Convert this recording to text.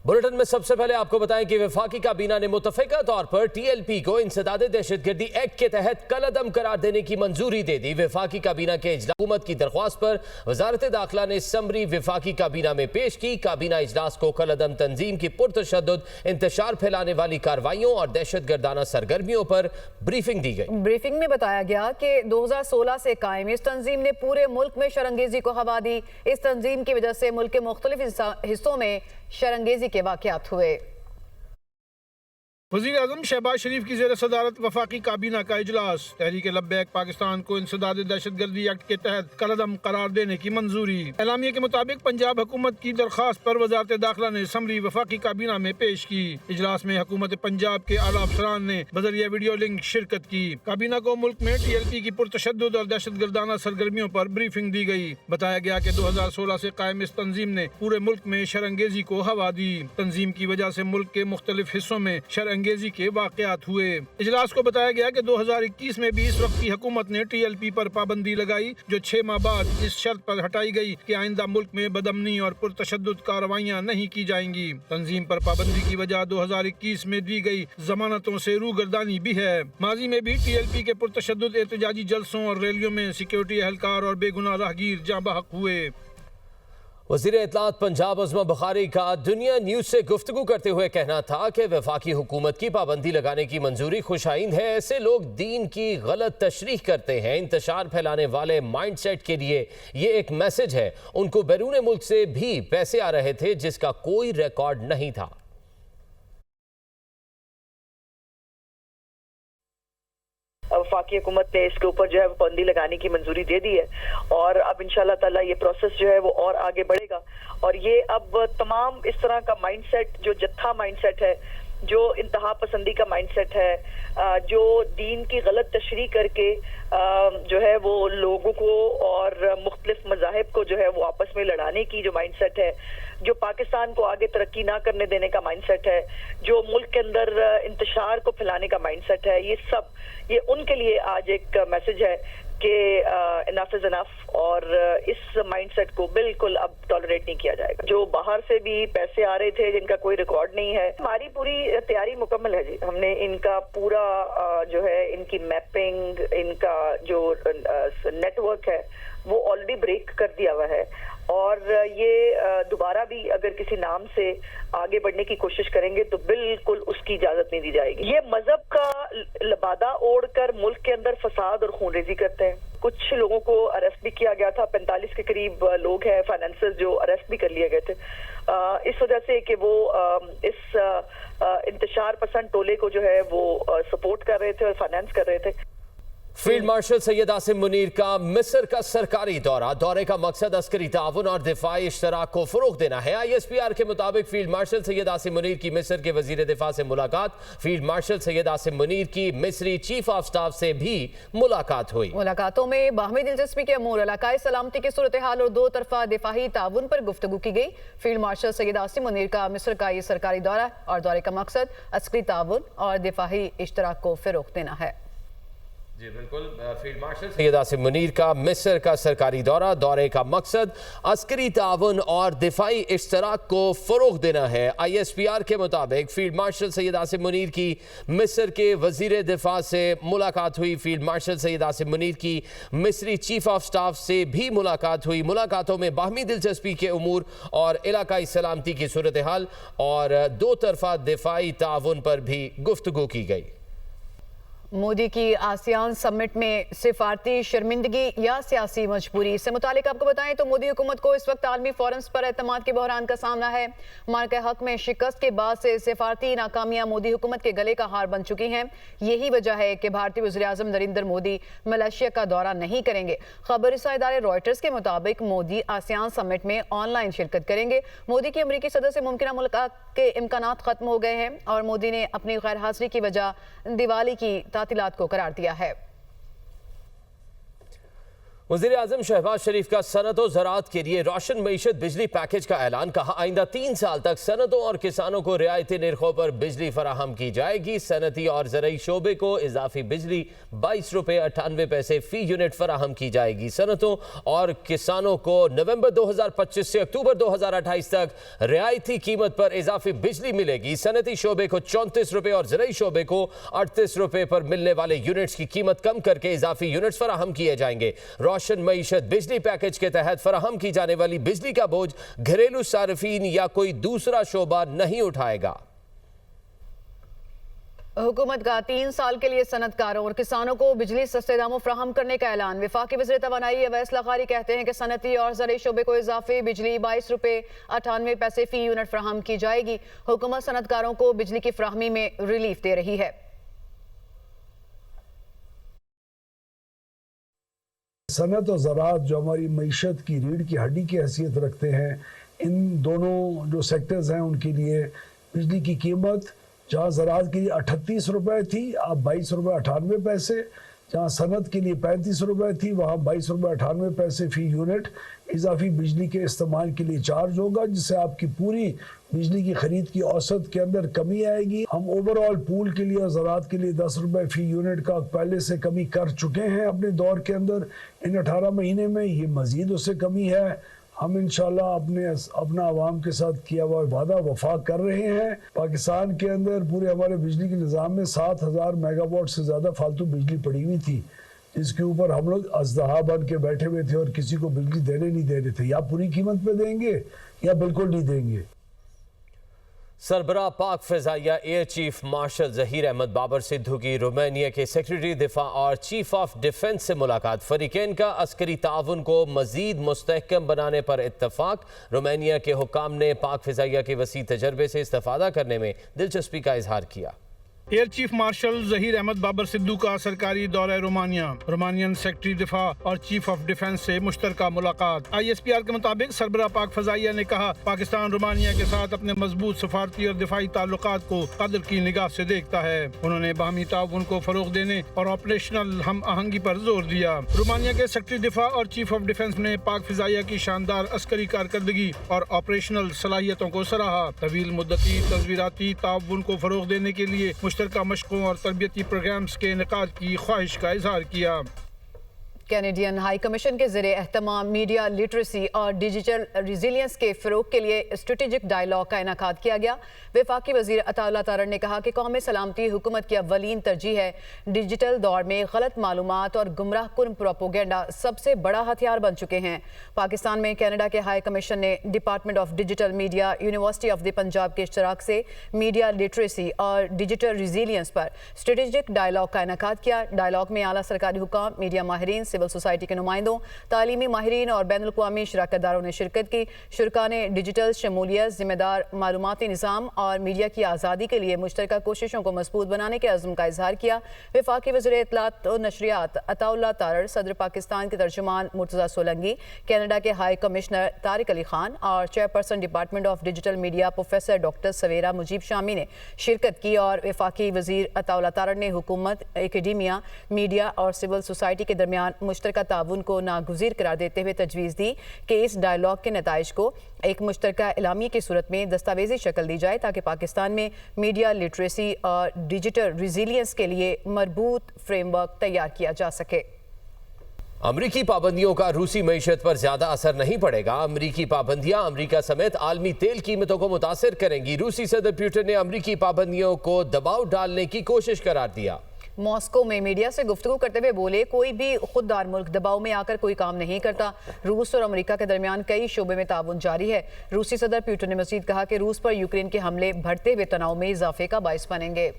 Bulletin में सबसे पहले आपको बताएं कि वफाकी काबीना ने मुतफ़िका तौर पर TLP को इंसदाद दहशतगर्दी एक्ट के तहत कलअदम करार देने की मंजूरी दे दी। वफाकी काबीना के इजलास हुकूमत की दरख्वास्त पर वजारत दाखिला ने समरी वफाकी काबीना में पेश की। काबीना इजलास को कलअदम तंजीम की पुरतशद्दुद इंतशार फैलाने वाली कार्रवाइयों और दहशतगर्दाना सरगर्मियों पर ब्रीफिंग दी गई। ब्रीफिंग में बताया गया कि 2016 से कायम इस तंजीम ने पूरे मुल्क में शरंगेजी को हवा दी। इस तंजीम की वजह से मुल्क के मुख्तलिफ हिस्सों में शरंगेजी के वाक़यात हुए। वज़ीर आज़म शहबाज शरीफ की ज़ेर सदारत वफाकी काबीना का इजलास। तहरीक लब्बैक पाकिस्तान को इंसदाद दहशतगर्दी एक्ट के तहत कलअदम करार देने की मंजूरी। एलामिया के मुताबिक पंजाब हुकूमत की दरख्वास्त पर वजारत दाखिला ने समरी वफाकी काबीना में पेश की। इजलास में हुकूमत पंजाब के आला अफसरान ने बजरिया वीडियो लिंक शिरकत की। काबीना को मुल्क में TLP की पुरतशद्दुद और दहशतगर्दाना सरगर्मियों पर ब्रीफिंग दी गई। बताया गया कि 2016 से कायम इस तंजीम ने पूरे मुल्क में शरंगेजी को हवा दी। तंजीम की वजह से मुल्क के मुख्तलिफ हिस्सों में अंगेजी के वाकयात हुए। इजलास को बताया गया कि 2021 में भी इस वक्त की हुकूमत ने TLP पर पाबंदी लगाई, जो 6 माह बाद इस शर्त पर हटाई गई कि आइंदा मुल्क में बदअमनी और पुरतशद्दुद कार्रवाइयाँ नहीं की जाएंगी। तंजीम पर पाबंदी की वजह 2021 में दी गई जमानतों से रूगर्दानी भी है। माजी में भी TLP के पुरतशद्दुद एहतजाजी जलसों और रैलियों में सिक्योरिटी एहलकार और बेगुनाह राहगीर जाँ बहक हुए। वज़ीर इत्तलात पंजाब अज़मा बुखारी का दुनिया न्यूज़ से गुफ्तगू करते हुए कहना था कि वफाकी हुकूमत की पाबंदी लगाने की मंजूरी खुशाइंद है। ऐसे लोग दीन की गलत तशरीह करते हैं। इंतशार फैलाने वाले माइंड सेट के लिए ये एक मैसेज है। उनको बैरून मुल्क से भी पैसे आ रहे थे जिसका कोई रिकॉर्ड नहीं था। वफाकी हुकूमत ने इसके ऊपर जो है पाबंदी लगाने की मंजूरी दे दी है और अब इंशाल्लाह ताला ये प्रोसेस जो है वो और आगे बढ़ेगा। और ये अब तमाम इस तरह का माइंडसेट, जो जत्था माइंडसेट है, जो इंतहा पसंदी का माइंडसेट है, जो दीन की गलत तशरीह करके जो है वो लोगों को और मुख्तलिफ मज़ाहिब को जो है वो आपस में लड़ाने की जो माइंडसेट है, जो पाकिस्तान को आगे तरक्की ना करने देने का माइंडसेट है, जो मुल्क के अंदर इंतशार को फैलाने का माइंडसेट है, ये उनके लिए आज एक मैसेज है कि इनफ इज इनफ और इस माइंडसेट को बिल्कुल अब टॉलरेट नहीं किया जाएगा। जो बाहर से भी पैसे आ रहे थे जिनका कोई रिकॉर्ड नहीं है, हमारी पूरी तैयारी मुकम्मल है जी। हमने इनका पूरा जो है इनकी मैपिंग, इनका जो नेटवर्क है वो ऑलरेडी ब्रेक कर दिया हुआ है और ये दोबारा भी अगर किसी नाम से आगे बढ़ने की कोशिश करेंगे तो बिल्कुल उसकी इजाजत नहीं दी जाएगी। ये मजहब का लबादा ओढ़कर मुल्क के अंदर फसाद और खूनरेजी करते हैं। कुछ लोगों को अरेस्ट भी किया गया था, 45 के करीब लोग हैं फाइनेंसर्स जो अरेस्ट भी कर लिए गए थे इस वजह से कि वो इस इंतशार पसंद टोले को जो है वो सपोर्ट कर रहे थे और फाइनेंस कर रहे थे। फील्ड मार्शल सैयद आसिम मुनीर का मिस्र का सरकारी दौरे का मकसद अस्करी ताउन और दिफाई इश्तराक को फरोग देना है। ISPR के मुताबिक फील्ड मार्शल सैयद आसिम मुनीर की मिस्र के वजीर दिफा से मुलाकात। फील्ड मार्शल सैयद आसिम मुनीर की मिस्री चीफ ऑफ स्टाफ से भी मुलाकात हुई। मुलाकातों में बाहमी दिलचस्पी के अमूर, इलाकाई सलामती की सूरत हाल और दो तरफा दिफाही ताउन पर गुफ्तगू की गई। फील्ड मार्शल सैयद आसिम मुनीर का मिस्र का ये सरकारी दौरा और दौरे का मकसद अस्करी ताउन और दिफाही इश्तराक को फरोग देना है। जी बिल्कुल, फील्ड मार्शल सैयद आसिम मुनीर का मिस्र का सरकारी दौरे का मकसद अस्करी ताउन और दिफाई इश्तराक को फरोग देना है। ISPR के मुताबिक फील्ड मार्शल सैयद आसिम मुनीर की मिस्र के वजीर दिफा से मुलाकात हुई। फील्ड मार्शल सैयद आसिम मुनीर की मिस्री चीफ ऑफ स्टाफ से भी मुलाकात हुई। मुलाकातों में बाहमी दिलचस्पी के उमूर और इलाकाई सलामती की सूरत हाल और दो तरफा दिफाई ताउन पर भी गुफ्तगू की गई। मोदी की आसियान समिट में सिफारती शर्मिंदगी या सियासी मजबूरी, इससे मुतालिक आपको बताएं तो मोदी हुकूमत को इस वक्त आलमी फोरम्स पर एतमाद के बहरान का सामना है। मार्के हक में शिकस्त के बाद से सिफारती नाकामियां मोदी हुकूमत के गले का हार बन चुकी हैं। यही वजह है कि भारतीय वज़ीर आज़म नरेंद्र मोदी मलेशिया का दौरा नहीं करेंगे। खबर रसा इदारे रॉयटर्स के मुताबिक मोदी आसियान समिट में ऑनलाइन शिरकत करेंगे। मोदी की अमरीकी सदर से मुमकिन मुलाकात के इम्कानात खत्म हो गए हैं और मोदी ने अपनी गैर हाजिरी की वजह दिवाली की तातीलात को करार दिया है। वज़ीर आज़म शहबाज शरीफ का सनत और ज़राअत के लिए रोशन मईशत बिजली पैकेज का ऐलान। कहा, आइंदा 3 साल तक सनतों और किसानों को रियायती निर्खों पर बिजली फराहम की जाएगी। सनती और ज़रई शोबे को इजाफी बिजली 22 रुपये 98 पैसे फ़ी यूनिट फराहम की जाएगी। सनतों और किसानों को नवंबर 2025 से अक्टूबर 2028 तक रियायती कीमत पर इजाफी बिजली मिलेगी। सनती शोबे को 34 रुपये और ज़रई शोबे को 38 रुपये पर मिलने वाले यूनिट्स की कीमत कम करके इजाफी यूनिट्स फराहम किए जाएंगे। रोशन मईशत बिजली पैकेज के तहत फराहम की जाने वाली बिजली का बोझ घरेलू सार्फिन या कोई दूसरा शोबा नहीं उठाएगा। हुकूमत का 3 साल के लिए सनतकारों और किसानों को बिजली सस्ते दामों फराहम करने का ऐलान। वफाकी वज़ीर तवानाई अवैस लग़ारी कहते हैं कि सनती और ज़रई शोबे को इजाफी बिजली 22 रुपये 98 पैसे फ़ी यूनिट फराहम की जाएगी। हुकूमत सनतकारों को बिजली की फराहमी में रिलीफ दे रही है। सनत और ज़राअत जो हमारी मईशत की रीढ़ की हड्डी की हैसियत रखते हैं, इन दोनों जो सेक्टर्स हैं उनके लिए बिजली की कीमत जहाँ ज़राअत के लिए 38 रुपये थी, अब 22 रुपये 98 पैसे। जहाँ सनत के लिए 35 रुपये थी, वहाँ 22 रुपये 98 पैसे फ़ी यूनिट इजाफी बिजली के इस्तेमाल के लिए चार्ज होगा, जिससे आपकी पूरी बिजली की खरीद की औसत के अंदर कमी आएगी। हम ओवरऑल पूल के लिए और ज़राअत के लिए 10 रुपये फ़ी यूनिट का पहले से कमी कर चुके हैं अपने दौर के अंदर। इन 18 महीने में ये मज़ीद उससे कमी है। हम इंशाल्लाह अपना आवाम के साथ किया हुआ वादा वफा कर रहे हैं। पाकिस्तान के अंदर पूरे हमारे बिजली के निज़ाम में 7000 मेगावाट से ज़्यादा फालतू बिजली पड़ी हुई थी, जिसके ऊपर हम लोग अज़दहा बन के बैठे हुए थे और किसी को बिजली देने नहीं दे रहे थे। या पूरी कीमत पे देंगे या बिल्कुल नहीं देंगे। सरबराह पाक फ़िज़ाइया air chief marshal Zaheer Ahmed Babar Sidhu की रोमानिया के सेक्रेटरी दिफा और चीफ ऑफ डिफेंस से मुलाकात। फ़रीक़ैन का अस्करी ताउन को मज़ीद मुस्तहकम बनाने पर इत्तफ़ाक़। रोमानिया के हुक्काम ने पाक फ़िज़ाइया के वसी तजर्बे से इस्तिफ़ादा करने में दिलचस्पी का इजहार किया। Air chief marshal Zaheer Ahmed Babar Sidhu का सरकारी दौरा रोमानिया। रोमानियन सेक्रेटरी दिफा और चीफ ऑफ डिफेंस से मुश्तरका मुलाकात। ISPR के मुताबिक सरबराह पाक फ़ज़ाइया ने कहा, पाकिस्तान रोमानिया के साथ अपने मजबूत सफारती और दिफाई ताल्लुकात को कदर की निगाह से देखता है। उन्होंने बाहमी ताउन को फरोग देने और ऑपरेशनल हम आहंगी पर जोर दिया। रोमानिया के सेक्रेटरी दिफा और चीफ ऑफ डिफेंस ने पाक फ़ज़ाइया की शानदार अस्करी कारकर्दगी और ऑपरेशनल सलाहियतों को सराहा। तवील मुद्दती तस्वीराती ताउन को फरोग देने के लिए मुश्तरका मशकों और तरबियती प्रोग्राम्स के इनेकाद की ख्वाहिश का इजहार किया। कैनेडियन हाई कमीशन के ज़रिए एहतमाम मीडिया लिटरेसी और डिजिटल रिजिलियंस के फ़रोग के लिए स्ट्रेटेजिक डायलॉग का इनेकाद किया गया। वफाकी वज़ीर अताउल्लाह तारड़ ने कहा कि कौमी सलामती हुकूमत की अव्वलीन तरजीह है। डिजिटल दौर में गलत मालूमात और गुमराह कुन प्रोपोगेंडा सबसे बड़ा हथियार बन चुके हैं। पाकिस्तान में कनाडा के हाई कमीशन ने department of digital media, university of the Punjab के इश्तराक से मीडिया लिटरेसी और डिजिटल रिजिलियंस पर स्ट्रेटेजिक डायलॉग का इनेकाद किया। डायलॉग में आला सरकारी हुकाम, मीडिया माहिरीन, सिविल सोसाइटी के नुमाइंदों, तालीमी माहिरीन और बैनुल अक़वामी शराकतदारों ने शिरकत की। शुरका ने डिजिटल शमूलियत, जिम्मेदार मालूमाती निज़ाम और मीडिया की आज़ादी के लिए मुश्तरका कोशिशों को मजबूत बनाने के अज़्म का इजहार किया। वफाकी वज़ीर इत्तलात और नशरियात अताउल्लाह तारड़, सदर पाकिस्तान के तर्जुमान मुर्तज़ा सोलंगी, कनाडा के हाई कमिश्नर तारिक अली खान और chairperson department of digital media professor doctor Sawera Mujeeb Shami ने शिरकत की। और वफाकी वज़ीर अताउल्लाह तारड़ ने हुकूमत, एकेडमिया, मीडिया और सिविल सोसाइटी के दरमियान मुश्तरका ताउन को नागुज़ीर करार देते हुए तजवीज़ दी कि इस डायलॉग के नताइज को एक मुश्तरका एलामिया की सूरत में दस्तावेजी शक्ल दी जाए, ताकि पाकिस्तान में मीडिया लिटरेसी और डिजिटल रिजिलियंस के लिए मरबूत फ्रेमवर्क तैयार किया जा सके। अमरीकी पाबंदियों का रूसी मईशत पर ज्यादा असर नहीं पड़ेगा। अमरीकी पाबंदियां अमरीका समेत आलमी तेल कीमतों को मुतासिर करेंगी। रूसी सदर पुतिन ने अमरीकी पाबंदियों को दबाव डालने की कोशिश करार दिया। मॉस्को में मीडिया से गुफ्तगू करते हुए बोले, कोई भी खुददार मुल्क दबाव में आकर कोई काम नहीं करता। रूस और अमेरिका के दरमियान कई शोबे में ताउन जारी है। रूसी सदर पुतिन ने मजीद कहा कि रूस पर यूक्रेन के हमले बढ़ते हुए तनाव में इजाफे का बाइस बनेंगे।